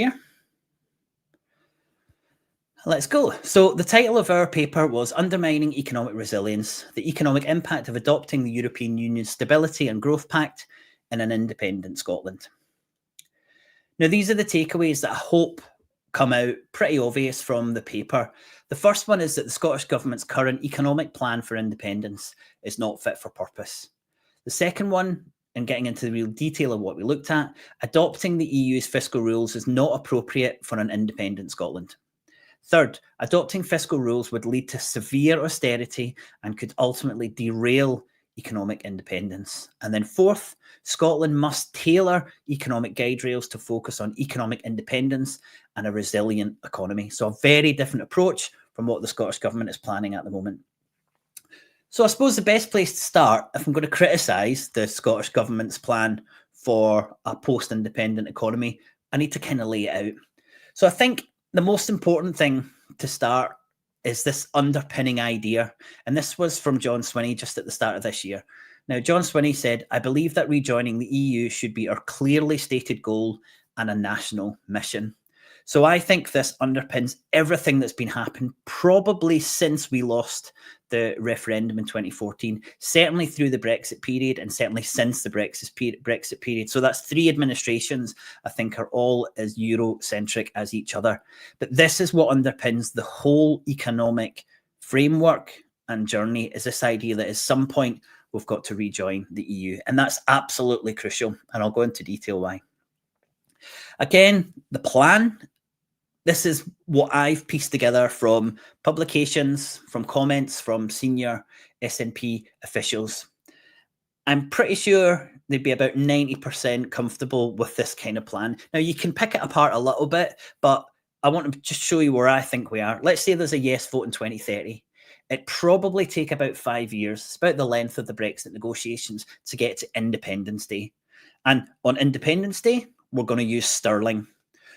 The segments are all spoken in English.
Here. Let's go. So the title of our paper was Undermining Economic Resilience, the Economic Impact of Adopting the European Union's Stability and Growth Pact in an Independent Scotland. Now, these are the takeaways that I hope come out pretty obvious from the paper. The first one is that the Scottish Government's current economic plan for independence is not fit for purpose. The second one, and getting into the real detail of what we looked at, adopting the EU's fiscal rules is not appropriate for an independent Scotland. Third, adopting fiscal rules would lead to severe austerity and could ultimately derail economic independence. And then fourth, Scotland must tailor economic guide rails to focus on economic independence and a resilient economy. So a very different approach from what the Scottish Government is planning at the moment. So I suppose the best place to start, if I'm going to criticise the Scottish Government's plan for a post-independent economy, I need to kind of lay it out. So I think the most important thing to start is this underpinning idea. And this was from John Swinney just at the start of this year. Now, John Swinney said, "I believe that rejoining the EU should be our clearly stated goal and a national mission." So I think this underpins everything that's been happening probably since we lost the referendum in 2014, certainly through the Brexit period and certainly since the Brexit period. So that's 3 administrations I think are all as Eurocentric as each other. But this is what underpins the whole economic framework and journey, is this idea that at some point we've got to rejoin the EU. And that's absolutely crucial. And I'll go into detail why. Again, the plan, this is what I've pieced together from publications, from comments from senior SNP officials. I'm pretty sure they'd be about 90% comfortable with this kind of plan. Now, you can pick it apart a little bit, but I want to just show you where I think we are. Let's say there's a yes vote in 2030. It'd probably take about 5 years. It's about the length of the Brexit negotiations to get to Independence Day. And on Independence Day, we're going to use sterling.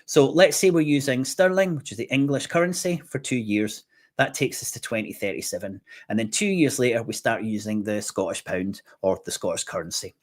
So let's say we're using sterling, which is the English currency, for 2 years. That takes us to 2037. And then 2 years later, we start using the Scottish pound or the Scottish currency.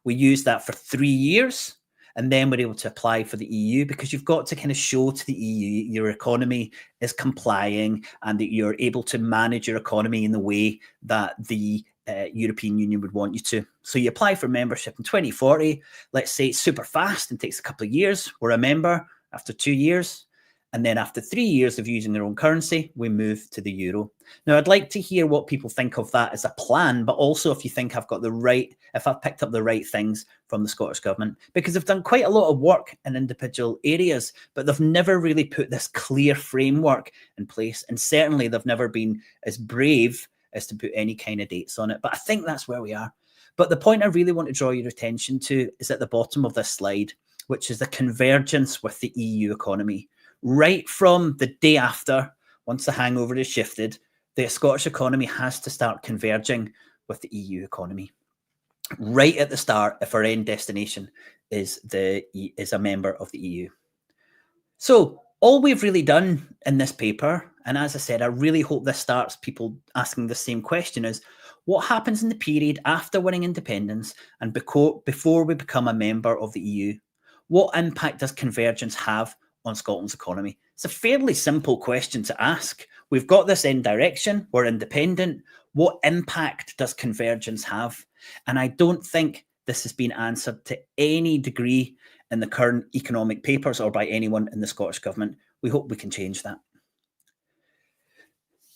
We use that for 3 years, and then we're able to apply for the EU, because you've got to kind of show to the EU your economy is complying and that you're able to manage your economy in the way that the European Union would want you to. So you apply for membership in 2040. Let's say it's super fast and takes a couple of years. We're a member after 2 years. And then after 3 years of using their own currency, we move to the euro. Now, I'd like to hear what people think of that as a plan, but also if you think I've got the right, if I've picked up the right things from the Scottish Government, because they've done quite a lot of work in individual areas, but they've never really put this clear framework in place. And certainly they've never been as brave as to put any kind of dates on it. But I think that's where we are. But the point I really want to draw your attention to is at the bottom of this slide, which is the convergence with the EU economy. Right from the day after, once the hangover is shifted, the Scottish economy has to start converging with the EU economy. Right at the start, if our end destination is a member of the EU. So all we've really done in this paper, and as I said, I really hope this starts people asking the same question, is what happens in the period after winning independence and before we become a member of the EU? What impact does convergence have on Scotland's economy? It's a fairly simple question to ask. We've got this end direction, we're independent. What impact does convergence have? And I don't think this has been answered to any degree in the current economic papers or by anyone in the Scottish Government. We hope we can change that.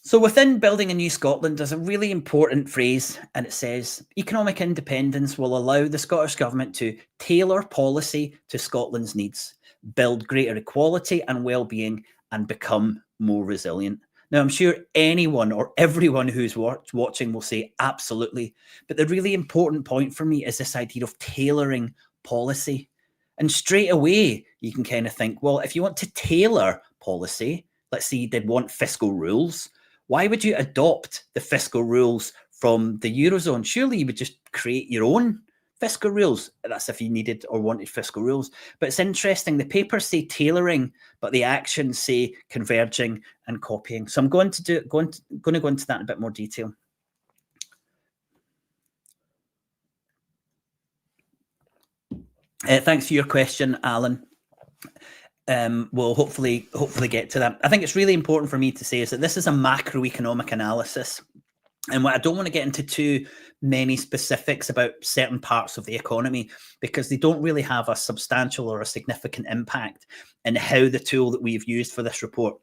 So within Building a New Scotland, there's a really important phrase, and it says, economic independence will allow the Scottish Government to tailor policy to Scotland's needs, build greater equality and well-being, and become more resilient. Now, I'm sure anyone or everyone who's watching will say absolutely, but the really important point for me is this idea of tailoring policy. And straight away, you can kind of think, well, if you want to tailor policy, let's say you did want fiscal rules, why would you adopt the fiscal rules from the Eurozone? Surely you would just create your own fiscal rules. That's if you needed or wanted fiscal rules. But it's interesting, the papers say tailoring, but the actions say converging and copying. So I'm going to go into that in a bit more detail. Thanks for your question, Alan. we'll hopefully get to that. I think it's really important for me to say is that this is a macroeconomic analysis. And what I don't want to get into too many specifics about certain parts of the economy because they don't really have a substantial or a significant impact in how the tool that we've used for this report,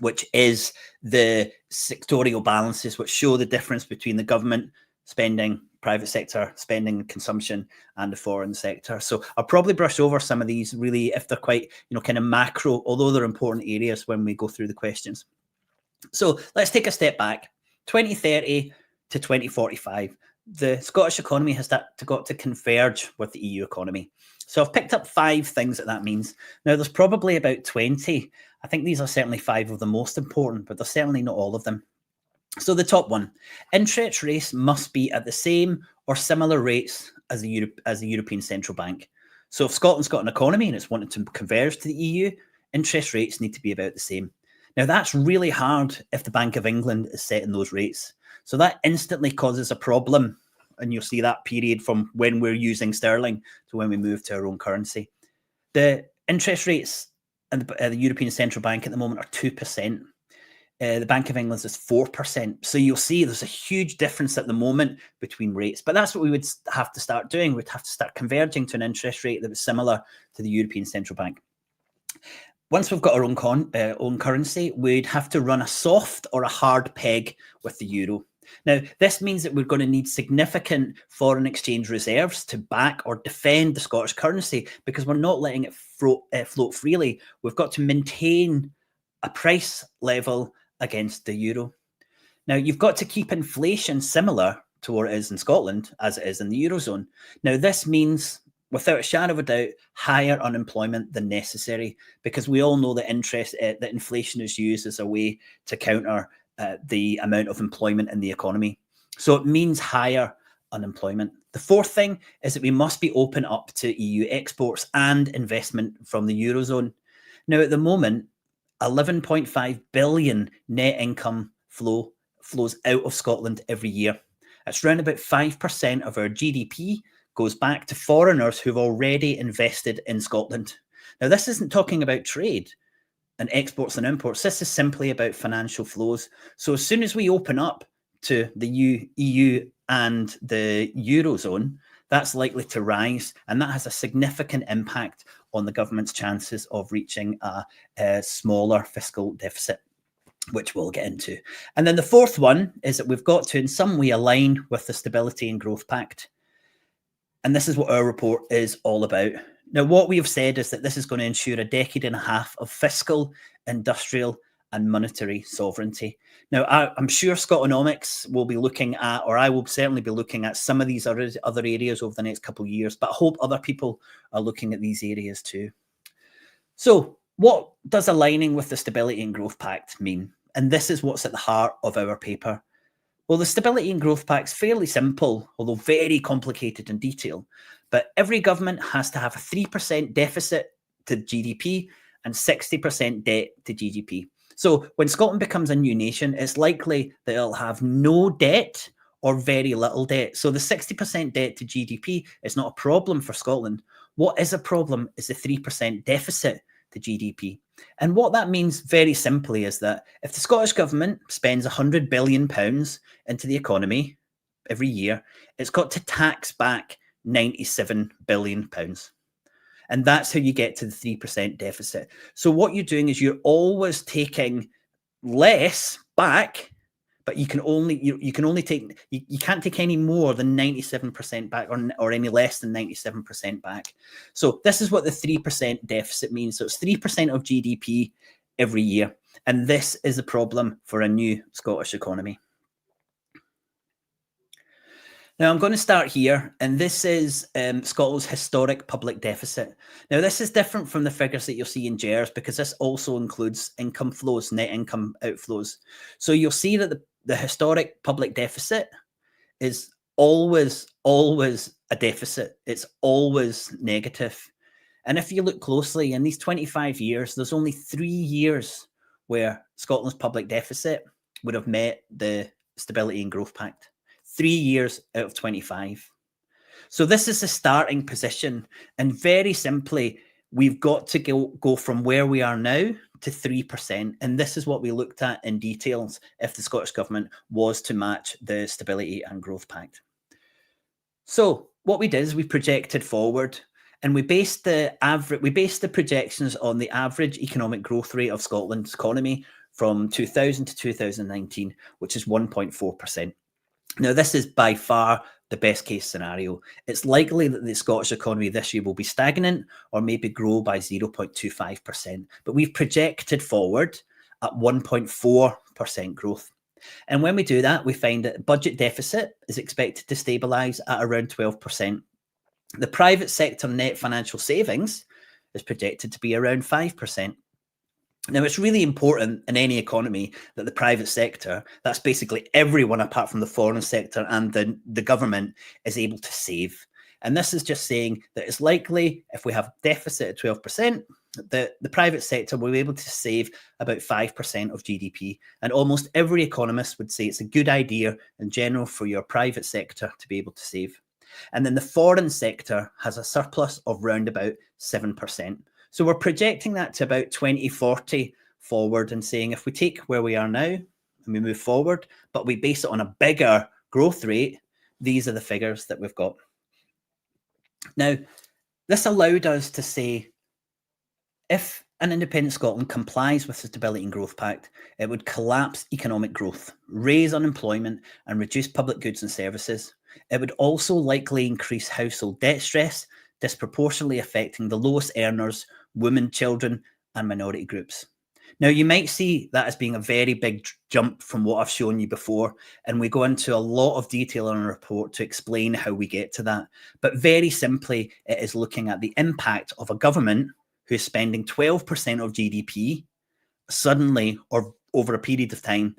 which is the sectorial balances, which show the difference between the government spending, private sector spending, consumption, and the foreign sector. So I'll probably brush over some of these really if they're quite, kind of macro, although they're important areas when we go through the questions. So let's take a step back. 2030 to 2045, the Scottish economy has got to converge with the EU economy. So I've picked up 5 things that means. Now, there's probably about 20. I think these are certainly 5 of the most important, but they're certainly not all of them. So the top one, interest rates must be at the same or similar rates as the European Central Bank. So if Scotland's got an economy and it's wanted to converge to the EU, interest rates need to be about the same. Now, that's really hard if the Bank of England is setting those rates. So that instantly causes a problem. And you'll see that period from when we're using sterling to when we move to our own currency. The interest rates at the European Central Bank at the moment are 2%. The Bank of England's is 4%. So you'll see there's a huge difference at the moment between rates. But that's what we would have to start doing. We'd have to start converging to an interest rate that was similar to the European Central Bank. Once we've got our own currency, we'd have to run a soft or a hard peg with the euro. Now, this means that we're going to need significant foreign exchange reserves to back or defend the Scottish currency because we're not letting it float freely. We've got to maintain a price level against the euro. Now, you've got to keep inflation similar to what it is in Scotland as it is in the Eurozone. Now, this means, without a shadow of a doubt, higher unemployment than necessary, because we all know that that inflation is used as a way to counter the amount of employment in the economy. So it means higher unemployment. The fourth thing is that we must be open up to EU exports and investment from the Eurozone. Now, at the moment, 11.5 billion net income flows out of Scotland every year. It's around about 5% of our GDP goes back to foreigners who've already invested in Scotland. Now, this isn't talking about trade and exports and imports. This is simply about financial flows. So as soon as we open up to the EU and the Eurozone, that's likely to rise, and that has a significant impact on the government's chances of reaching a smaller fiscal deficit, which we'll get into. And then the fourth one is that we've got to in some way align with the Stability and Growth Pact. And this is what our report is all about. Now, what we have said is that this is going to ensure a decade and a half of fiscal, industrial, and monetary sovereignty. Now, I'm sure Scotonomics will be looking at, or I will certainly be looking at some of these other areas over the next couple of years, but I hope other people are looking at these areas too. So what does aligning with the Stability and Growth Pact mean? And this is what's at the heart of our paper. Well, the Stability and Growth Pact is fairly simple, although very complicated in detail. But every government has to have a 3% deficit to GDP and 60% debt to GDP. So when Scotland becomes a new nation, it's likely that it'll have no debt or very little debt. So the 60% debt to GDP is not a problem for Scotland. What is a problem is the 3% deficit to GDP. And what that means very simply is that if the Scottish government spends £100 billion into the economy every year, it's got to tax back £97 billion. And that's how you get to the 3% deficit. So what you're doing is you're always taking less back, but you can't take any more than 97% back or any less than 97% back. So this is what the 3% deficit means. So it's 3% of GDP every year. And this is a problem for a new Scottish economy. Now, I'm going to start here, and this is Scotland's historic public deficit. Now, this is different from the figures that you'll see in GERS because this also includes income flows, net income outflows. So you'll see that the historic public deficit is always a deficit. It's always negative. And if you look closely, in these 25 years, there's only 3 years where Scotland's public deficit would have met the Stability and Growth Pact. 3 years out of 25. So this is the starting position. And very simply, we've got to go from where we are now to 3%. And this is what we looked at in details if the Scottish Government was to match the Stability and Growth Pact. So what we did is we projected forward, and we based the projections on the average economic growth rate of Scotland's economy from 2000 to 2019, which is 1.4%. Now, this is by far the best case scenario. It's likely that the Scottish economy this year will be stagnant or maybe grow by 0.25%. But we've projected forward at 1.4% growth. And when we do that, we find that budget deficit is expected to stabilise at around 12%. The private sector net financial savings is projected to be around 5%. Now, it's really important in any economy that the private sector, that's basically everyone apart from the foreign sector and the government, is able to save. And this is just saying that it's likely if we have deficit at 12%, that the private sector will be able to save about 5% of GDP. And almost every economist would say it's a good idea in general for your private sector to be able to save. And then the foreign sector has a surplus of round about 7%. So we're projecting that to about 2040 forward and saying if we take where we are now and we move forward, but we base it on a bigger growth rate, these are the figures that we've got. Now, this allowed us to say if an independent Scotland complies with the Stability and Growth Pact, it would collapse economic growth, raise unemployment and reduce public goods and services. It would also likely increase household debt stress, disproportionately affecting the lowest earners, women, children, and minority groups. Now, you might see that as being a very big jump from what I've shown you before, and we go into a lot of detail in our report to explain how we get to that. But very simply, it is looking at the impact of a government who's spending 12% of GDP suddenly, or over a period of time,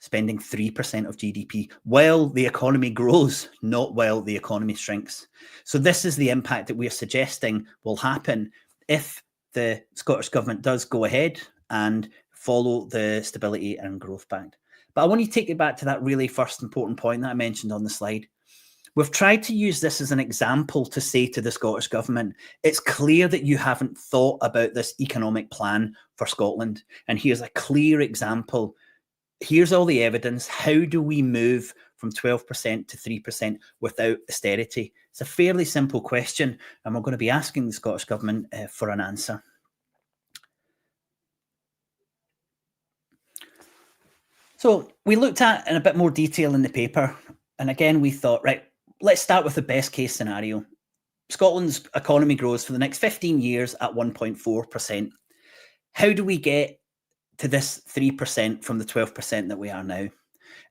spending 3% of GDP while the economy grows, not while the economy shrinks. So this is the impact that we are suggesting will happen if the Scottish Government does go ahead and follow the Stability and Growth Pact. But I want to take you back to that really first important point that I mentioned on the slide. We've tried to use this as an example to say to the Scottish Government, it's clear that you haven't thought about this economic plan for Scotland. And here's a clear example. Here's all the evidence. How do we move from 12% to 3% without austerity? It's a fairly simple question, and we're going to be asking the Scottish Government for an answer. So we looked at in a bit more detail in the paper, and again, we thought, right, let's start with the best case scenario. Scotland's economy grows for the next 15 years at 1.4%. How do we get to this 3% from the 12% that we are now?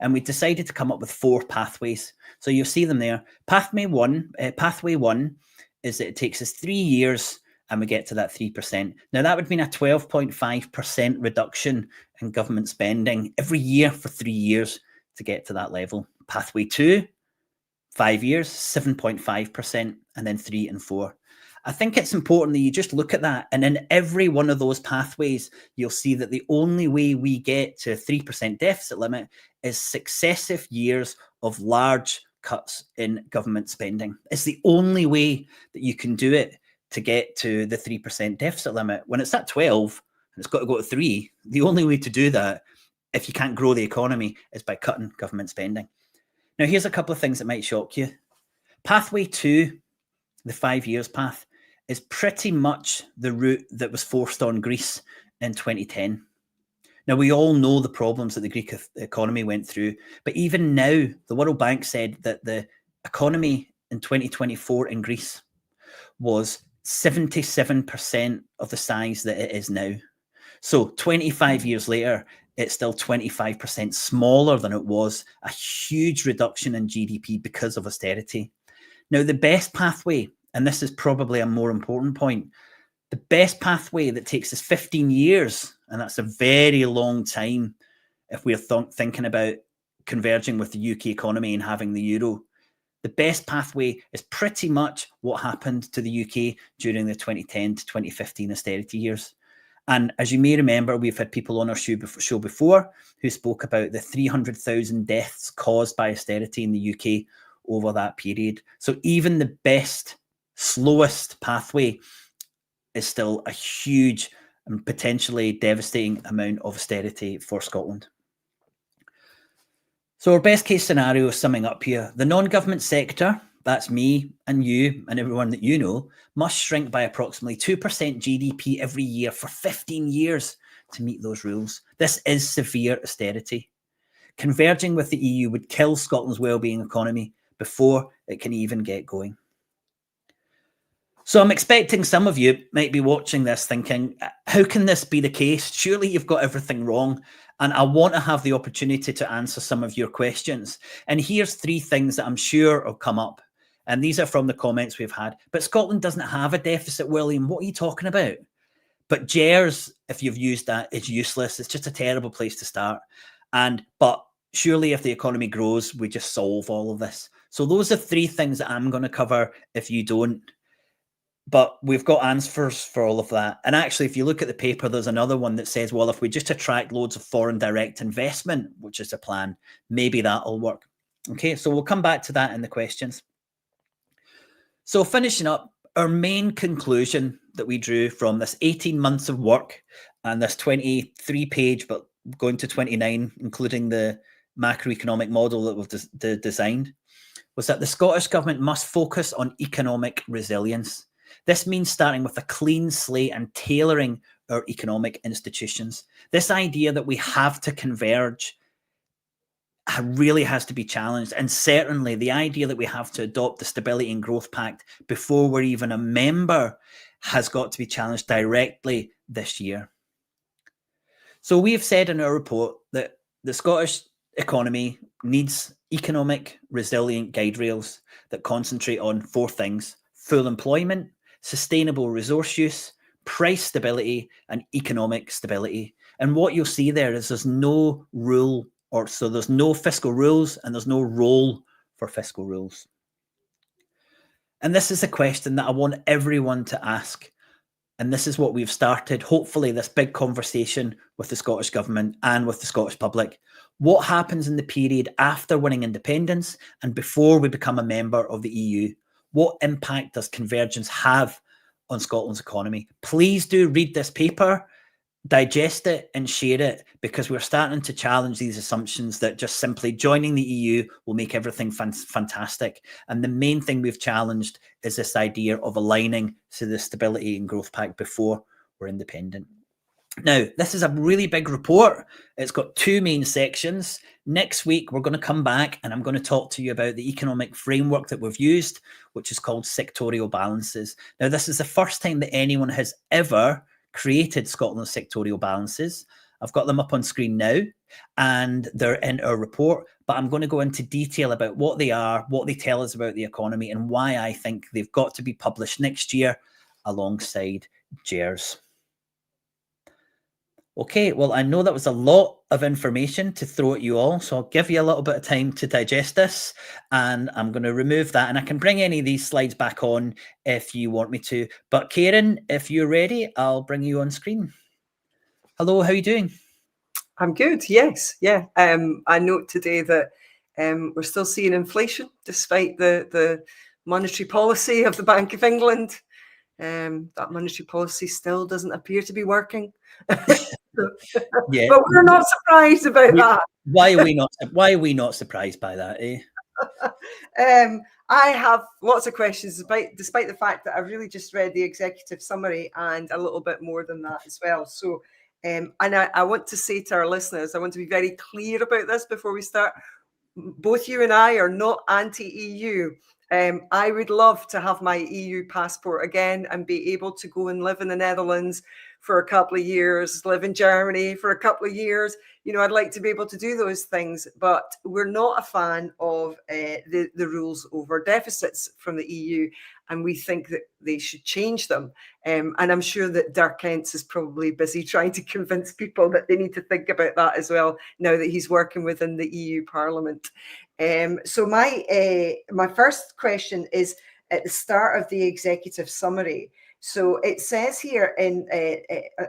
And we decided to come up with 4 pathways. So you'll see them there. Pathway one is that it takes us 3 years and we get to that 3%. Now, that would mean a 12.5% reduction in government spending every year for 3 years to get to that level. Pathway 2, 5 years, 7.5%, and then 3 and 4. I think it's important that you just look at that, and in every one of those pathways, you'll see that the only way we get to a 3% deficit limit is successive years of large cuts in government spending. It's the only way that you can do it to get to the 3% deficit limit. When it's at 12 and it's got to go to 3, the only way to do that, if you can't grow the economy, is by cutting government spending. Now, here's a couple of things that might shock you. Pathway 2, the 5 years path, is pretty much the route that was forced on Greece in 2010. Now, we all know the problems that the Greek economy went through, but even now, the World Bank said that the economy in 2024 in Greece was 77% of the size that it is now. So 25 years later, it's still 25% smaller than it was, a huge reduction in GDP because of austerity. Now, the best pathway, and this is probably a more important point, the best pathway that takes us 15 years, and that's a very long time if we're thinking about converging with the UK economy and having the euro. The best pathway is pretty much what happened to the UK during the 2010 to 2015 austerity years. And as you may remember, we've had people on our show before who spoke about the 300,000 deaths caused by austerity in the UK over that period. So even the best, slowest pathway is still a huge and potentially devastating amount of austerity for Scotland. So our best case scenario is summing up here. The non-government sector, that's me and you and everyone that you know, must shrink by approximately 2% GDP every year for 15 years to meet those rules. This is severe austerity. Converging with the EU would kill Scotland's wellbeing economy before it can even get going. So I'm expecting some of you might be watching this thinking, how can this be the case? Surely you've got everything wrong. And I want to have the opportunity to answer some of your questions. And here's 3 things that I'm sure will come up. And these are from the comments we've had. But Scotland doesn't have a deficit, William. What are you talking about? But GERS, if you've used that, is useless. It's just a terrible place to start. But surely if the economy grows, we just solve all of this. So those are 3 things that I'm going to cover if you don't. But we've got answers for all of that. And actually, if you look at the paper, there's another one that says, well, if we just attract loads of foreign direct investment, which is the plan, maybe that'll work. Okay, so we'll come back to that in the questions. So finishing up, our main conclusion that we drew from this 18 months of work and this 23-page, but going to 29, including the macroeconomic model that we've designed, was that the Scottish Government must focus on economic resilience. This means starting with a clean slate and tailoring our economic institutions. This idea that we have to converge really has to be challenged. And certainly the idea that we have to adopt the Stability and Growth Pact before we're even a member has got to be challenged directly this year. So we have said in our report that the Scottish economy needs economic resilient guide rails that concentrate on 4 things: full employment, sustainable resource use, price stability, and economic stability. And what you'll see there is there's no rule, so there's no fiscal rules and there's no role for fiscal rules. And this is a question that I want everyone to ask. And this is what we've started, hopefully, this big conversation with the Scottish Government and with the Scottish public. What happens in the period after winning independence and before we become a member of the EU? What impact does convergence have on Scotland's economy? Please do read this paper, digest it and share it, because we're starting to challenge these assumptions that just simply joining the EU will make everything fantastic. And the main thing we've challenged is this idea of aligning to the Stability and Growth Pact before we're independent. Now, this is a really big report. It's got 2 main sections. Next week, we're going to come back and I'm going to talk to you about the economic framework that we've used, which is called sectorial balances. Now, this is the first time that anyone has ever created Scotland's sectorial balances. I've got them up on screen now and they're in our report, but I'm going to go into detail about what they are, what they tell us about the economy, and why I think they've got to be published next year alongside GERS. Okay, well, I know that was a lot of information to throw at you all, so I'll give you a little bit of time to digest this, and I'm going to remove that, and I can bring any of these slides back on if you want me to. But Karen, if you're ready, I'll bring you on screen. Hello, how are you doing? I'm good, yes, yeah. I note today that we're still seeing inflation despite the monetary policy of the Bank of England. That monetary policy still doesn't appear to be working. Yeah. But we're not surprised about that. Why are we not surprised by that, eh? I have lots of questions, despite the fact that I've really just read the executive summary and a little bit more than that as well. So, and I want to say to our listeners, I want to be very clear about this before we start. Both you and I are not anti-EU. I would love to have my EU passport again and be able to go and live in the Netherlands for a couple of years, live in Germany for a couple of years. You know, I'd like to be able to do those things, but we're not a fan of the rules over deficits from the EU, and we think that they should change them. And I'm sure that Dirk Ehnts is probably busy trying to convince people that they need to think about that as well, now that he's working within the EU Parliament. So my first question is at the start of the executive summary. So it says here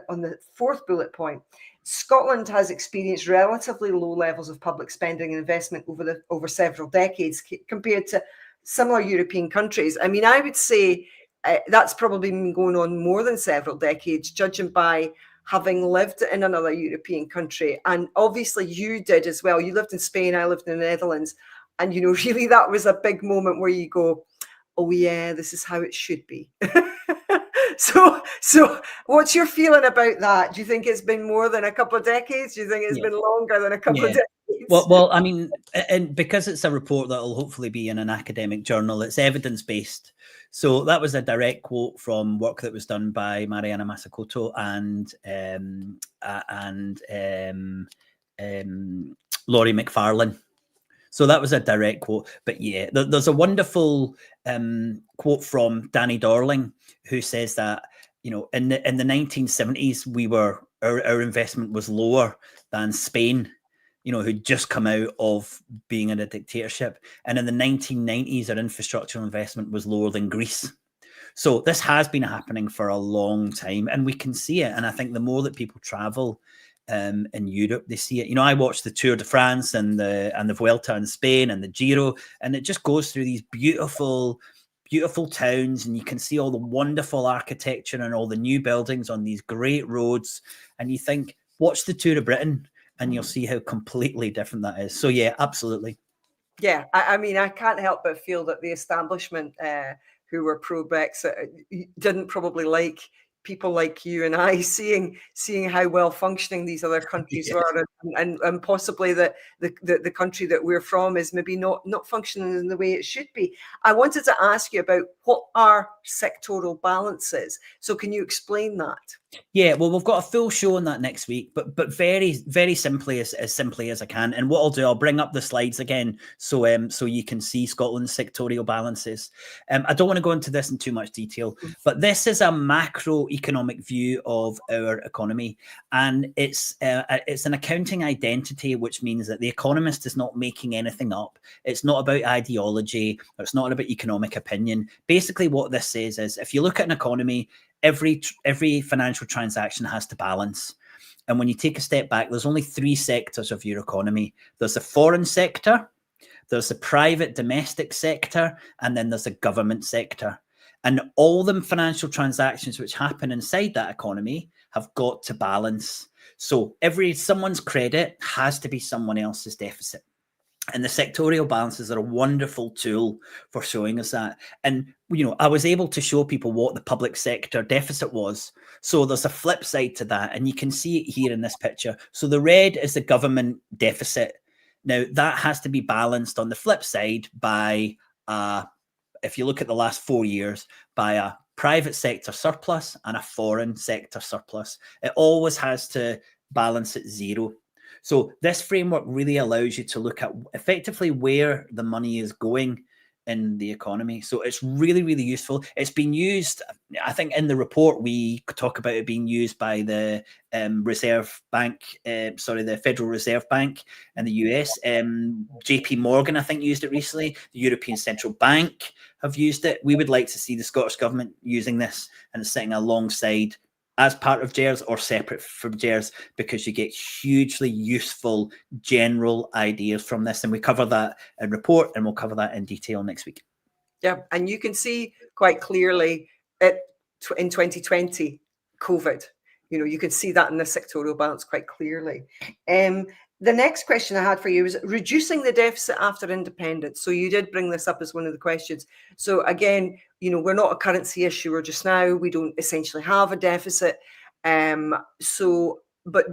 on the 4th bullet point, Scotland has experienced relatively low levels of public spending and investment over several decades compared to similar European countries. I mean, I would say that's probably been going on more than several decades, judging by having lived in another European country. And obviously you did as well. You lived in Spain, I lived in the Netherlands. And, you know, really that was a big moment where you go, oh yeah, this is how it should be. So what's your feeling about that? Do you think it's been more than a couple of decades? Do you think it's been longer than a couple of decades? Well, I mean, and because it's a report that will hopefully be in an academic journal, it's evidence-based. So that was a direct quote from work that was done by Mariana Mazzucato and Laurie McFarlane. So that was a direct quote. But yeah, there's a wonderful quote from Danny Dorling, who says that, you know, in the 1970s, our investment was lower than Spain, you know, who'd just come out of being in a dictatorship. And in the 1990s, our infrastructural investment was lower than Greece. So this has been happening for a long time, and we can see it. And I think the more that people travel in Europe, they see it. You know, I watched the Tour de France and the Vuelta in Spain and the Giro, and it just goes through these beautiful towns, and you can see all the wonderful architecture and all the new buildings on these great roads. And you think, watch the Tour of Britain, and you'll see how completely different that is. So yeah, absolutely. Yeah, I mean, I can't help but feel that the establishment who were pro-Brexit didn't probably like people like you and I seeing how well functioning these other countries were, and possibly the country that we're from is maybe not functioning in the way it should be. I wanted to ask you about what are sectoral balances. So can you explain that? Yeah, well, we've got a full show on that next week, but very, very simply, as simply as I can. And what I'll do, I'll bring up the slides again, so you can see Scotland's sectorial balances. I don't want to go into this in too much detail, but this is a macroeconomic view of our economy, and it's an accounting identity, which means that the economist is not making anything up. It's not about ideology, or it's not about economic opinion. Basically, what this says is, if you look at an economy, every financial transaction has to balance. And when you take a step back, there's only three sectors of your economy. There's the foreign sector, there's the private domestic sector, and then there's the government sector. And all the financial transactions which happen inside that economy have got to balance. So someone's credit has to be someone else's deficit. And the sectorial balances are a wonderful tool for showing us that. And, you know, I was able to show people what the public sector deficit was. So there's a flip side to that. And you can see it here in this picture. So the red is the government deficit. Now, that has to be balanced on the flip side by, if you look at the last 4 years, by a private sector surplus and a foreign sector surplus. It always has to balance at zero. So this framework really allows you to look at effectively where the money is going in the economy. So it's really, really useful. It's been used, I think in the report, we talk about it being used by the Reserve Bank, the Federal Reserve Bank in the US. JP Morgan, I think, used it recently. The European Central Bank have used it. We would like to see the Scottish Government using this, and it's sitting alongside as part of GERS or separate from GERS, because you get hugely useful general ideas from this. And we cover that in report, and we'll cover that in detail next week. Yeah, and you can see quite clearly in 2020, COVID, you know, you can see that in the sectorial balance quite clearly. The next question I had for you is reducing the deficit after independence. So you did bring this up as one of the questions. So again, you know, we're not a currency issuer just now. We don't essentially have a deficit. But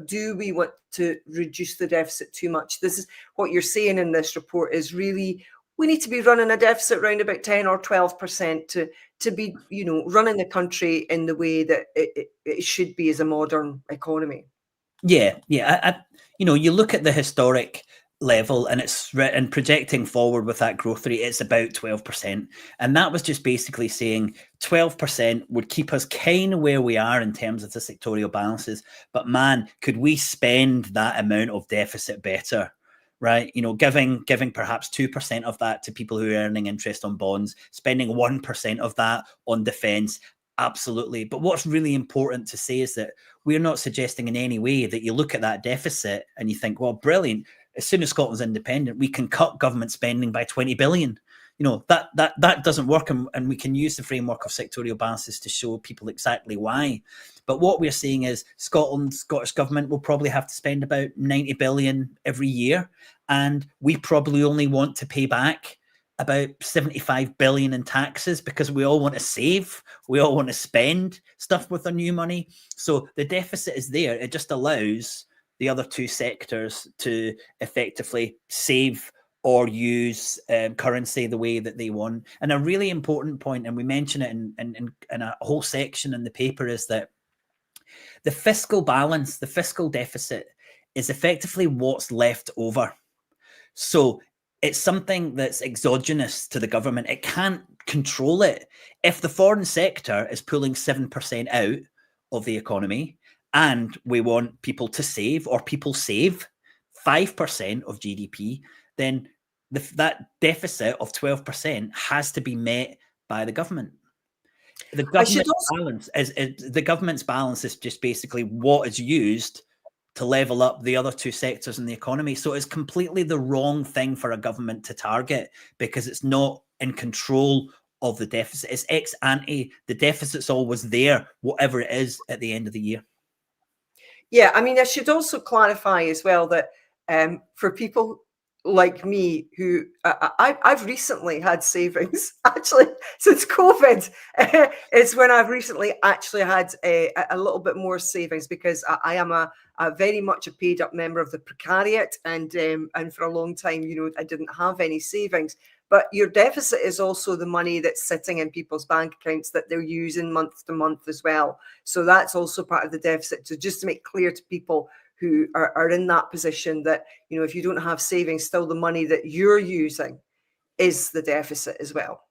do we want to reduce the deficit too much? This is what you're saying in this report, is really we need to be running a deficit around about 10 or 12% to be, you know, running the country in the way that it should be as a modern economy. Yeah. You know, you look at the historic level, and and projecting forward with that growth rate, it's about 12%. And that was just basically saying 12% would keep us kind of where we are in terms of the sectorial balances. But man, could we spend that amount of deficit better? Right, you know, giving perhaps 2% of that to people who are earning interest on bonds, spending 1% of that on defence, absolutely. But what's really important to say is that we're not suggesting in any way that you look at that deficit and you think, well, brilliant, as soon as Scotland's independent, we can cut government spending by 20 billion. that doesn't work, and we can use the framework of sectorial balances to show people exactly why. But what we're seeing is Scottish government will probably have to spend about 90 billion every year, and we probably only want to pay back about 75 billion in taxes because we all want to save, we all want to spend stuff with our new money. So the deficit is there. It just allows the other two sectors to effectively save or use currency the way that they want. And a really important point, and we mention it in a whole section in the paper, is that the fiscal balance, the fiscal deficit, is effectively what's left over. So it's something that's exogenous to the government. It can't control it. If the foreign sector is pulling 7% out of the economy and we want people to save, or people save 5% of GDP, then that deficit of 12% has to be met by the government. The government's balance is just basically what is used to level up the other two sectors in the economy. So it's completely the wrong thing for a government to target because it's not in control of the deficit. It's ex ante. The deficit's always there, whatever it is at the end of the year. Yeah, I mean, I should also clarify as well that for people like me who I've recently had savings, actually since COVID, it's when I've recently actually had a little bit more savings, because I am a very much a paid up member of the precariat, and for a long time, I didn't have any savings. But your deficit is also the money that's sitting in people's bank accounts that they're using month to month as well. So that's also part of the deficit. So just to make clear to people who are in that position that, if you don't have savings, still the money that you're using is the deficit as well.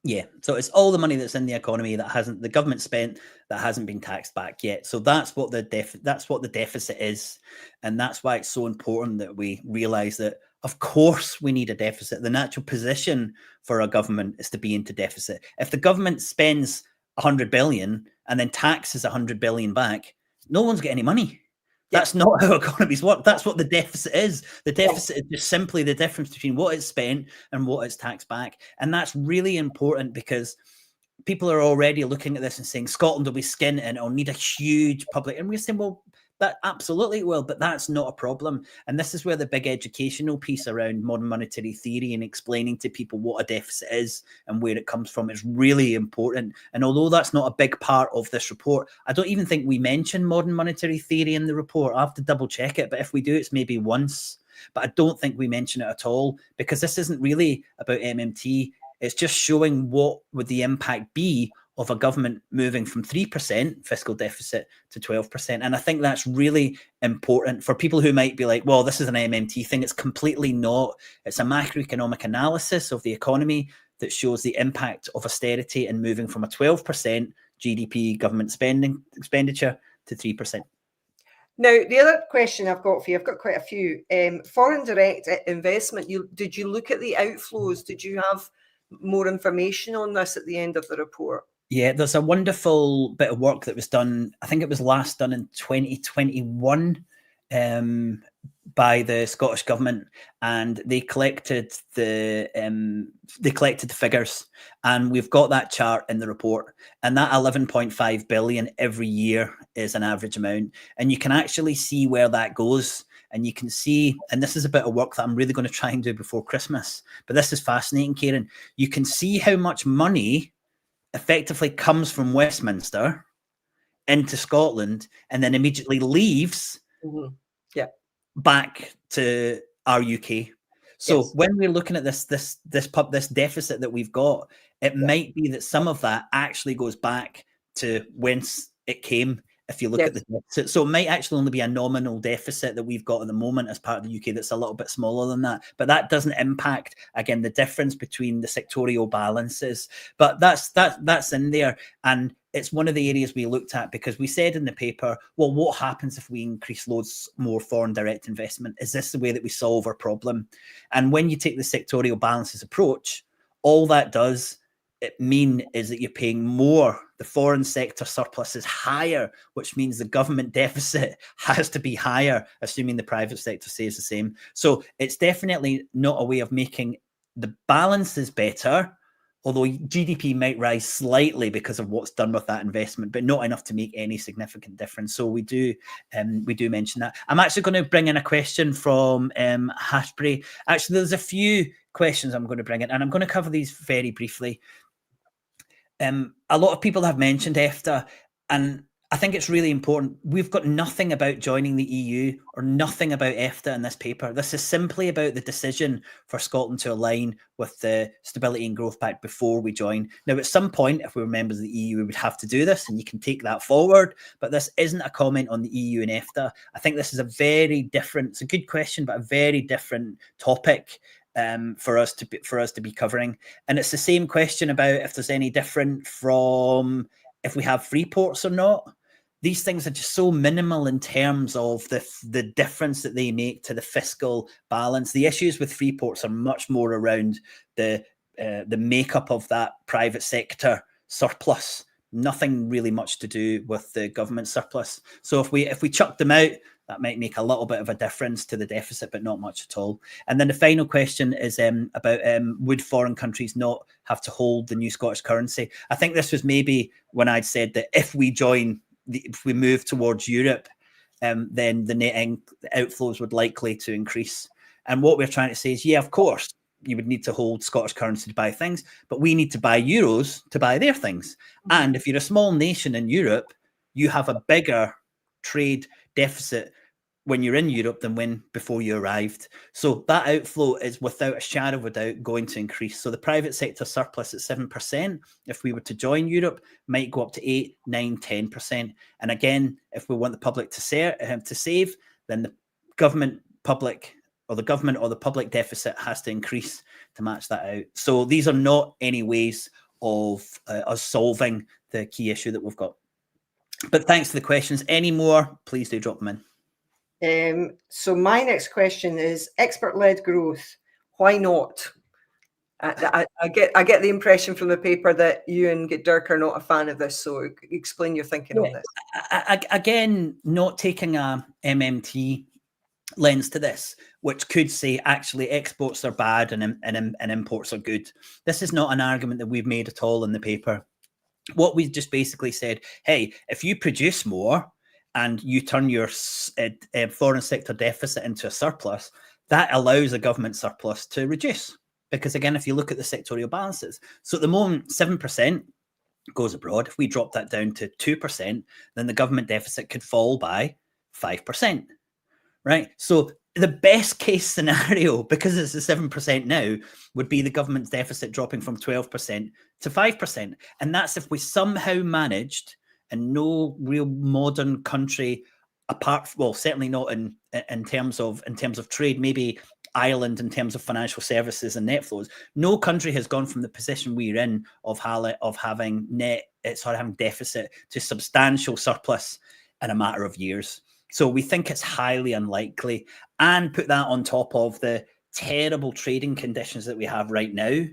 Yeah, so it's all the money that's in the economy that the government spent that hasn't been taxed back yet. So that's what the deficit is, and that's why it's so important that we realize that, of course, we need a deficit. The natural position for a government is to be into deficit. If the government spends 100 billion and then taxes 100 billion back, no one's got any money. That's not how economies work. That's what the deficit is. The deficit is just simply the difference between what it's spent and what it's taxed back. And that's really important because people are already looking at this and saying Scotland will be skint and it'll need a huge public. And we're saying, well, that absolutely will, but that's not a problem. And this is where the big educational piece around modern monetary theory and explaining to people what a deficit is and where it comes from is really important. And although that's not a big part of this report, I don't even think we mention modern monetary theory in the report. I have to double check it, but if we do, it's maybe once. But I don't think we mention it at all, because this isn't really about MMT. It's just showing what would the impact be of a government moving from 3% fiscal deficit to 12%. And I think that's really important for people who might be like, well, this is an MMT thing. It's completely not. It's a macroeconomic analysis of the economy that shows the impact of austerity and moving from a 12% GDP government expenditure to 3%. Now, the other question I've got for you, I've got quite a few. Foreign direct investment, did you look at the outflows? Did you have more information on this at the end of the report? Yeah, there's a wonderful bit of work that was done. I think it was last done in 2021 by the Scottish government, and they collected the figures, and we've got that chart in the report. And that 11.5 billion every year is an average amount, and you can actually see where that goes. And you can see, and this is a bit of work that I'm really going to try and do before Christmas, but this is fascinating, Kieran. You can see how much money effectively comes from Westminster into Scotland and then immediately leaves back to our UK. So when we're looking at this deficit that we've got, it might be that some of that actually goes back to whence it came. If you look at the deficit, so it might actually only be a nominal deficit that we've got at the moment as part of the UK that's a little bit smaller than that, but that doesn't impact, again, the difference between the sectorial balances. But that's in there, and it's one of the areas we looked at, because we said in the paper, well, what happens if we increase loads more foreign direct investment? Is this the way that we solve our problem? And when you take the sectorial balances approach, all that does mean is that you're paying more. The foreign sector surplus is higher, which means the government deficit has to be higher, assuming the private sector stays the same. So it's definitely not a way of making the balance is better, although GDP might rise slightly because of what's done with that investment, but not enough to make any significant difference. So we do mention that. I'm actually going to bring in a question from Hashbury. Actually, there's a few questions I'm going to bring in, and I'm going to cover these very briefly. A lot of people have mentioned EFTA, and I think it's really important. We've got nothing about joining the EU or nothing about EFTA in this paper. This is simply about the decision for Scotland to align with the Stability and Growth Pact before we join. Now, at some point, if we were members of the EU, we would have to do this, and you can take that forward. But this isn't a comment on the EU and EFTA. I think this is a very different, it's a good question, but a very different topic for us to be covering. And it's the same question about if there's any different from if we have free ports or not. These things are just so minimal in terms of the difference that they make to the fiscal balance. The issues with free ports are much more around the makeup of that private sector surplus. Nothing really much to do with the government surplus. So if we chuck them out, that might make a little bit of a difference to the deficit, but not much at all. And then the final question is about would foreign countries not have to hold the new Scottish currency? I think this was maybe when I'd said that if we join, if we move towards Europe, then the net outflows would likely to increase. And what we're trying to say is, yeah, of course, you would need to hold Scottish currency to buy things, but we need to buy euros to buy their things. And if you're a small nation in Europe, you have a bigger trade deficit when you're in Europe than when before you arrived. So that outflow is without a shadow of a doubt going to increase. So the private sector surplus at 7%, if we were to join Europe, might go up to 8, 9, 10%. And again, if we want the public to save, then the government or the public deficit has to increase to match that out. So these are not any ways of us solving the key issue that we've got. But thanks for the questions. Any more, please do drop them in. So my next question is expert-led growth. Why not? I get the impression from the paper that you and Dirk are not a fan of this. So explain your thinking on this. Again, not taking a MMT lens to this, which could say actually exports are bad and imports are good. This is not an argument that we've made at all in the paper. What we just basically said, hey, if you produce more and you turn your foreign sector deficit into a surplus, that allows a government surplus to reduce. Because again, if you look at the sectorial balances, so at the moment, 7% goes abroad. If we drop that down to 2%, then the government deficit could fall by 5%, right? So the best case scenario, because it's a 7% now, would be the government's deficit dropping from 12% to 5%. And that's if we somehow managed, and no real modern country certainly not in terms of trade, maybe Ireland in terms of financial services and net flows. No country has gone from the position we're in of having having deficit to substantial surplus in a matter of years. So we think it's highly unlikely, and put that on top of the terrible trading conditions that we have right now,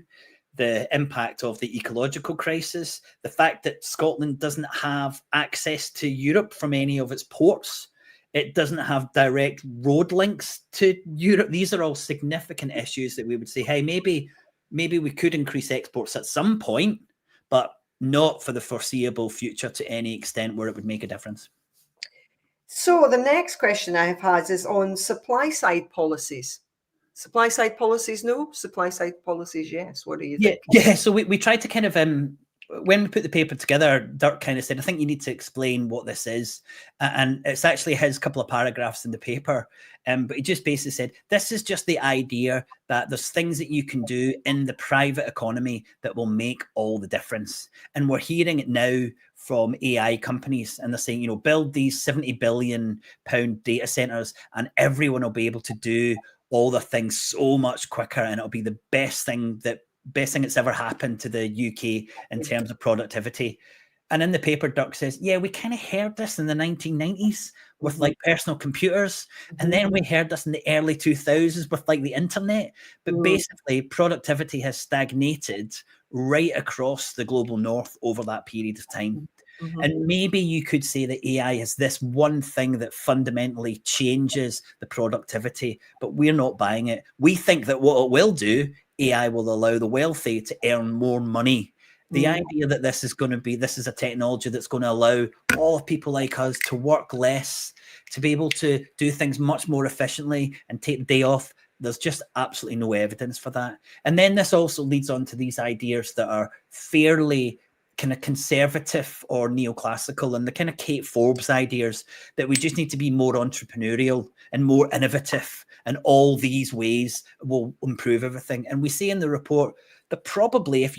the impact of the ecological crisis, the fact that Scotland doesn't have access to Europe from any of its ports. It doesn't have direct road links to Europe. These are all significant issues that we would say, hey, maybe we could increase exports at some point, but not for the foreseeable future to any extent where it would make a difference. So the next question I have had is on supply side policies. Supply side policies, no. Supply side policies, yes. What do you think? Yeah. So we tried to kind of when we put the paper together, Dirk kind of said, I think you need to explain what this is. And it's actually his couple of paragraphs in the paper. But he just basically said, this is just the idea that there's things that you can do in the private economy that will make all the difference. And we're hearing it now from AI companies, and they're saying, build these £70 billion data centers and everyone will be able to do all the things so much quicker, and it'll be the best thing that's ever happened to the UK in terms of productivity. And in the paper, Dirk says, yeah, we kind of heard this in the 1990s with like personal computers. And then we heard this in the early 2000s with like the internet. But basically, productivity has stagnated right across the global north over that period of time. And maybe you could say that AI is this one thing that fundamentally changes the productivity, but we're not buying it. We think that what it will do, AI will allow the wealthy to earn more money. The idea that this is a technology that's going to allow all people like us to work less, to be able to do things much more efficiently and take the day off, there's just absolutely no evidence for that. And then this also leads on to these ideas that are fairly kind of conservative or neoclassical, and the kind of Kate Forbes ideas that we just need to be more entrepreneurial and more innovative, and all these ways will improve everything. And we see in the report that probably if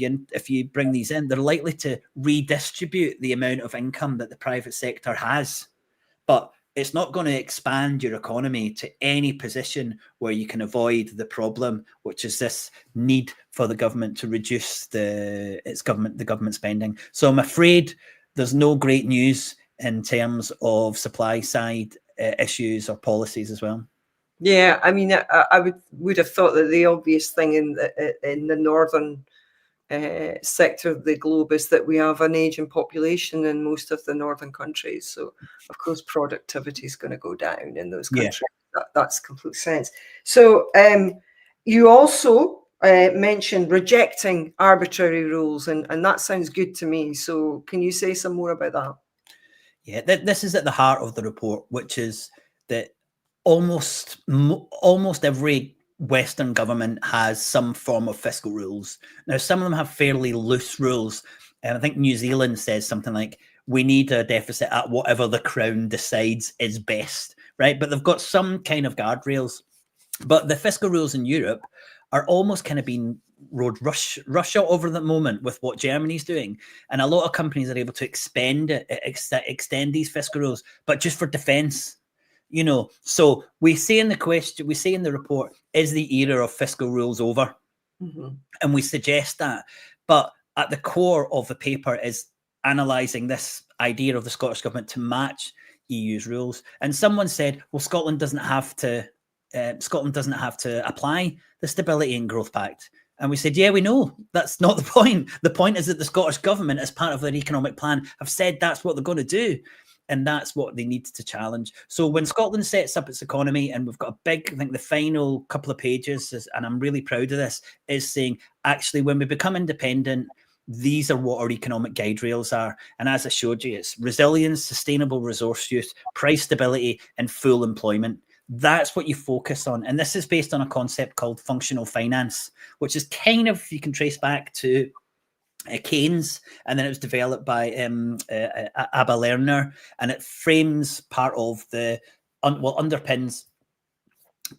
you bring these in, they're likely to redistribute the amount of income that the private sector has, but it's not going to expand your economy to any position where you can avoid the problem, which is this need for the government to reduce the government spending. So I'm afraid there's no great news in terms of supply side issues or policies as well. Yeah, I mean, I would have thought that the obvious thing in the northern sector of the globe is that we have an aging population in most of the northern countries. So, of course, productivity is going to go down in those countries. Yeah. That's complete sense. So, you also mentioned rejecting arbitrary rules, and that sounds good to me. So, can you say some more about that? Yeah, this is at the heart of the report, which is that almost every Western government has some form of fiscal rules. Now, some of them have fairly loose rules. And I think New Zealand says something like, we need a deficit at whatever the Crown decides is best, right? But they've got some kind of guardrails. But the fiscal rules in Europe are almost kind of being rode rush out over the moment with what Germany's doing. And a lot of companies are able to extend these fiscal rules, but just for defense. You know, so we say in the report, is the era of fiscal rules over? And we suggest that. But at the core of the paper is analysing this idea of the Scottish government to match EU's rules. And someone said, well, Scotland doesn't have to apply the Stability and Growth Pact. And we said, yeah, we know. That's not the point. The point is that the Scottish government, as part of their economic plan, have said that's what they're going to do. And that's what they need to challenge. So when Scotland sets up its economy, and we've got a big, I think the final couple of pages, and I'm really proud of this, is saying, actually, when we become independent, these are what our economic guide rails are. And as I showed you, it's resilience, sustainable resource use, price stability, and full employment. That's what you focus on. And this is based on a concept called functional finance, which is kind of, you can trace back to Keynes, and then it was developed by Abba Lerner, and it frames part of underpins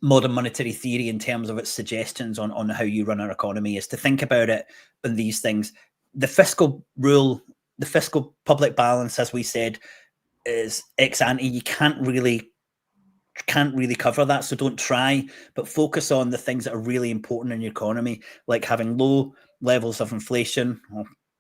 modern monetary theory in terms of its suggestions on how you run our economy, is to think about it in these things. The fiscal rule, the fiscal public balance, as we said, is ex ante. You can't really cover that, so don't try, but focus on the things that are really important in your economy, like having low levels of inflation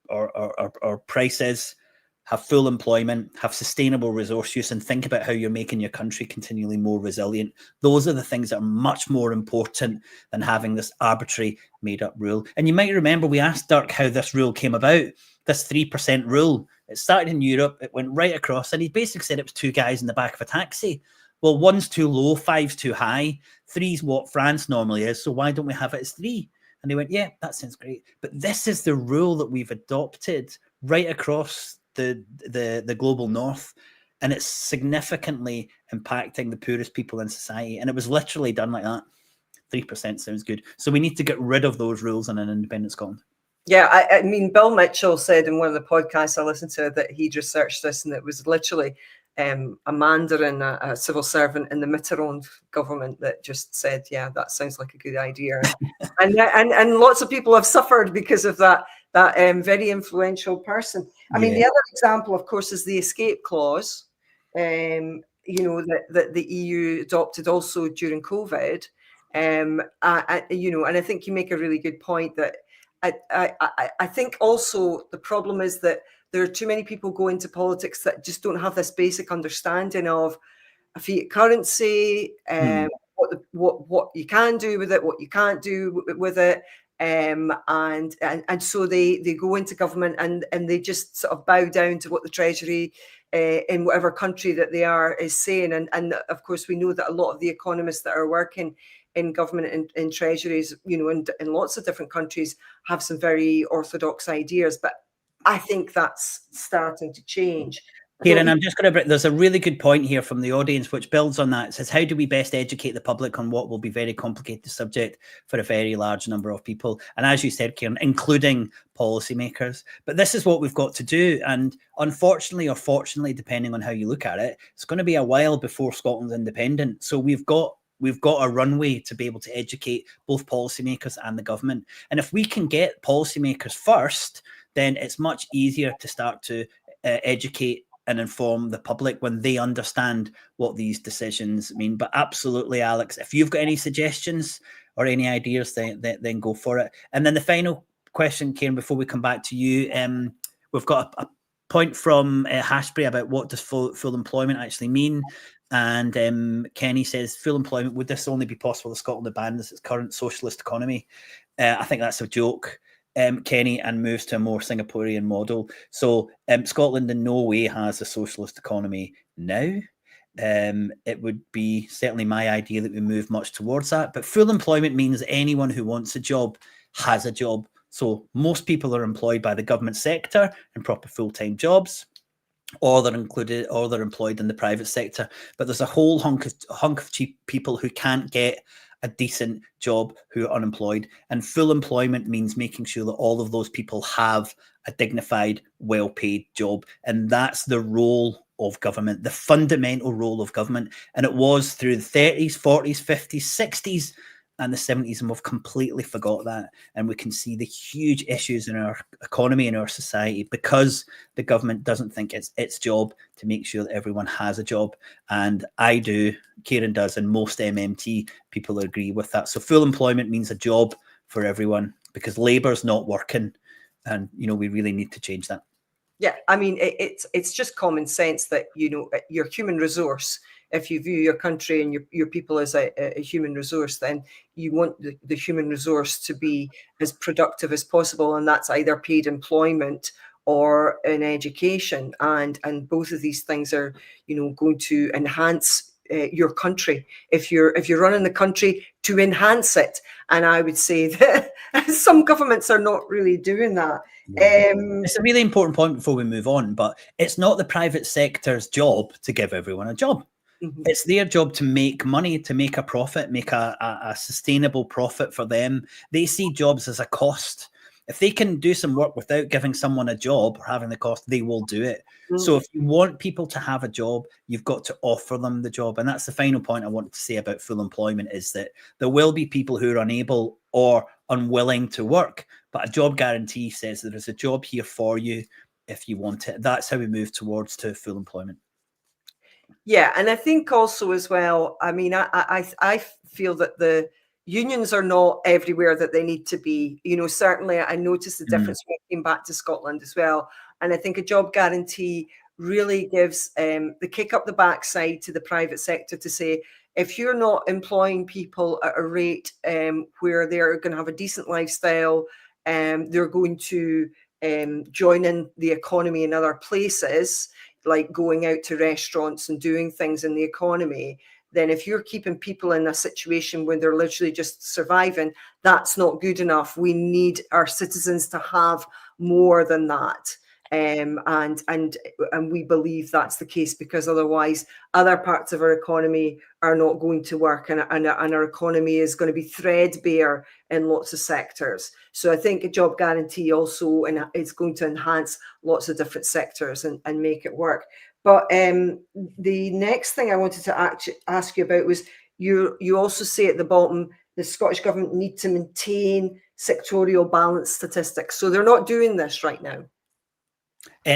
or prices, have full employment, have sustainable resource use, and think about how you're making your country continually more resilient. Those are the things that are much more important than having this arbitrary made-up rule. And you might remember we asked Dirk how this rule came about, this 3% rule. It started in Europe, it went right across, and he basically said it was two guys in the back of a taxi. Well, 1's too low, 5's too high, 3's what France normally is, so why don't we have it as 3? And they went, yeah, that sounds great. But this is the rule that we've adopted right across the global north, and it's significantly impacting the poorest people in society. And it was literally done like that. 3% sounds good. So we need to get rid of those rules in an independent Scotland. Yeah, I mean, Bill Mitchell said in one of the podcasts I listened to that he'd researched this, and it was literally a Mandarin, a civil servant in the Mitterrand government, that just said, yeah, that sounds like a good idea. and lots of people have suffered because of that very influential person. I mean, the other example, of course, is the escape clause, that the EU adopted also during COVID. And I think you make a really good point that I think also the problem is that there are too many people go into politics that just don't have this basic understanding of a fiat currency, what you can do with it, what you can't do with it, And so they go into government and they just sort of bow down to what the Treasury in whatever country that they are is saying. And of course, we know that a lot of the economists that are working in government and in treasuries, in lots of different countries, have some very orthodox ideas. But I think that's starting to change. Kieran, I'm just going to bring, there's a really good point here from the audience, which builds on that. It says, how do we best educate the public on what will be very complicated subject for a very large number of people? And as you said, Kieran, including policymakers. But this is what we've got to do. And unfortunately, or fortunately, depending on how you look at it, it's going to be a while before Scotland's independent. So we've got a runway to be able to educate both policymakers and the government. And if we can get policymakers first, then it's much easier to start to educate and inform the public when they understand what these decisions mean. But absolutely, Alex, if you've got any suggestions or any ideas, then go for it. And then the final question, Kieran, before we come back to you, we've got a point from Hashbury about what does full employment actually mean. And Kenny says, full employment, would this only be possible if Scotland abandons its current socialist economy? I think that's a joke. Kenny, and moves to a more Singaporean model. So Scotland in no way has a socialist economy now. It would be certainly my idea that we move much towards that. But full employment means anyone who wants a job has a job. So most people are employed by the government sector in proper full-time jobs, or they're employed in the private sector. But there's a whole hunk of cheap people who can't get a decent job, who are unemployed. And full employment means making sure that all of those people have a dignified, well-paid job. And that's the role of government, the fundamental role of government. And it was through the 30s, 40s, 50s, 60s, and the 70s, and we've completely forgot that. And we can see the huge issues in our economy and our society because the government doesn't think it's its job to make sure that everyone has a job. And I do, Kieran does, and most MMT people agree with that. So full employment means a job for everyone because labour's not working. And, we really need to change that. Yeah, I mean, it's just common sense that, your human resource, if you view your country and your people as a human resource, then you want the human resource to be as productive as possible. And that's either paid employment or in education. And both of these things are, going to enhance your country if you're running the country to enhance it. And I would say that some governments are not really doing that. It's a really important point before we move on, but it's not the private sector's job to give everyone a job. Mm-hmm. It's their job to make money, to make a profit, make a sustainable profit for them. They see jobs as a cost. If they can do some work without giving someone a job or having the cost, they will do it. Mm-hmm. So if you want people to have a job, you've got to offer them the job. And that's the final point I wanted to say about full employment, is that there will be people who are unable or unwilling to work, but a job guarantee says there is a job here for you if you want it. That's how we move towards to full employment. Yeah, and I think also as well, I mean, I feel that the unions are not everywhere that they need to be. Certainly I noticed the difference when I came back to Scotland as well. And I think a job guarantee really gives the kick up the backside to the private sector to say, if you're not employing people at a rate where they're going to have a decent lifestyle, they're going to join in the economy in other places, like going out to restaurants and doing things in the economy, then if you're keeping people in a situation where they're literally just surviving, that's not good enough. We need our citizens to have more than that. And we believe that's the case, because otherwise other parts of our economy are not going to work, and our economy is going to be threadbare in lots of sectors. So I think a job guarantee also is going to enhance lots of different sectors and make it work. But the next thing I wanted to ask you about was, you also say at the bottom, the Scottish Government need to maintain sectorial balance statistics. So they're not doing this right now.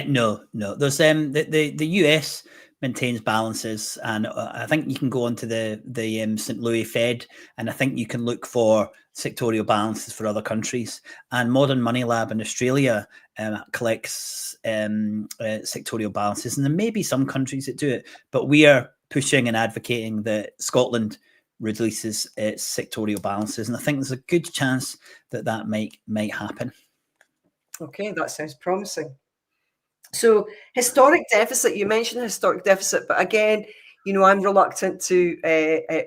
No. There's the US maintains balances, and I think you can go onto the St. Louis Fed, and I think you can look for sectorial balances for other countries. And Modern Money Lab in Australia collects sectorial balances, and there may be some countries that do it, but we are pushing and advocating that Scotland releases its sectorial balances. And I think there's a good chance that that might happen. Okay, that sounds promising. So historic deficit, you mentioned historic deficit, but again, you know, I'm reluctant to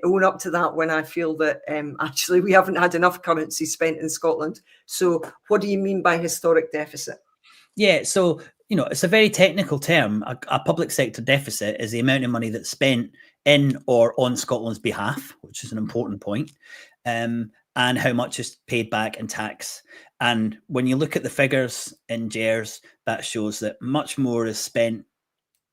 own up to that when I feel that actually we haven't had enough currency spent in Scotland. So what do you mean by historic deficit? Yeah, so, you know, it's a very technical term. A public sector deficit is the amount of money that's spent in or on Scotland's behalf, which is an important point, and how much is paid back in tax. And when you look at the figures in GERS, that shows that much more is spent.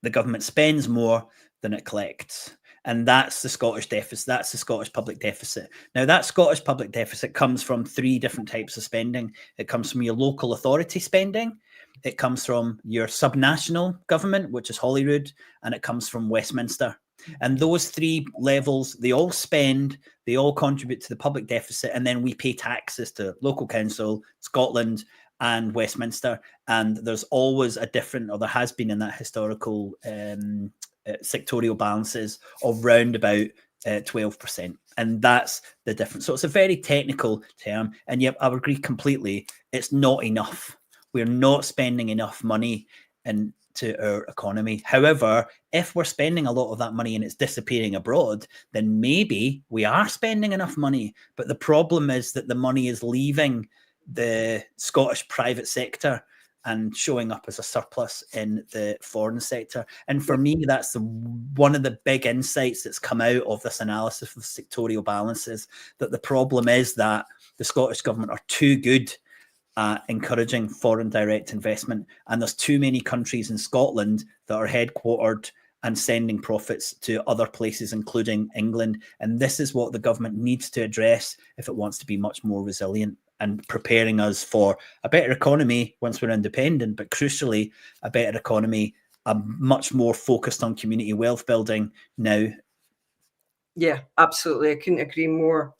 The government spends more than it collects. And that's the Scottish deficit. That's the Scottish public deficit. Now, that Scottish public deficit comes from three different types of spending. It comes from your local authority spending. It comes from your subnational government, which is Holyrood, and it comes from Westminster. And those three levels, they all spend, they all contribute to the public deficit, and then we pay taxes to local council, Scotland, and Westminster. And there's always a different, or there has been in that historical sectorial balances of round about 12%. And that's the difference. So it's a very technical term. And yet I would agree completely, it's not enough. We're not spending enough money into our economy. However, if we're spending a lot of that money and it's disappearing abroad, then maybe we are spending enough money. But the problem is that the money is leaving the Scottish private sector and showing up as a surplus in the foreign sector. And for me, that's one of the big insights that's come out of this analysis of sectorial balances, that the problem is that the Scottish government are too good encouraging foreign direct investment, and there's too many countries in Scotland that are headquartered and sending profits to other places, including England. And this is what the government needs to address if it wants to be much more resilient and preparing us for a better economy once we're independent, but crucially, a better economy, much more focused on community wealth building now. Yeah, absolutely. I couldn't agree more.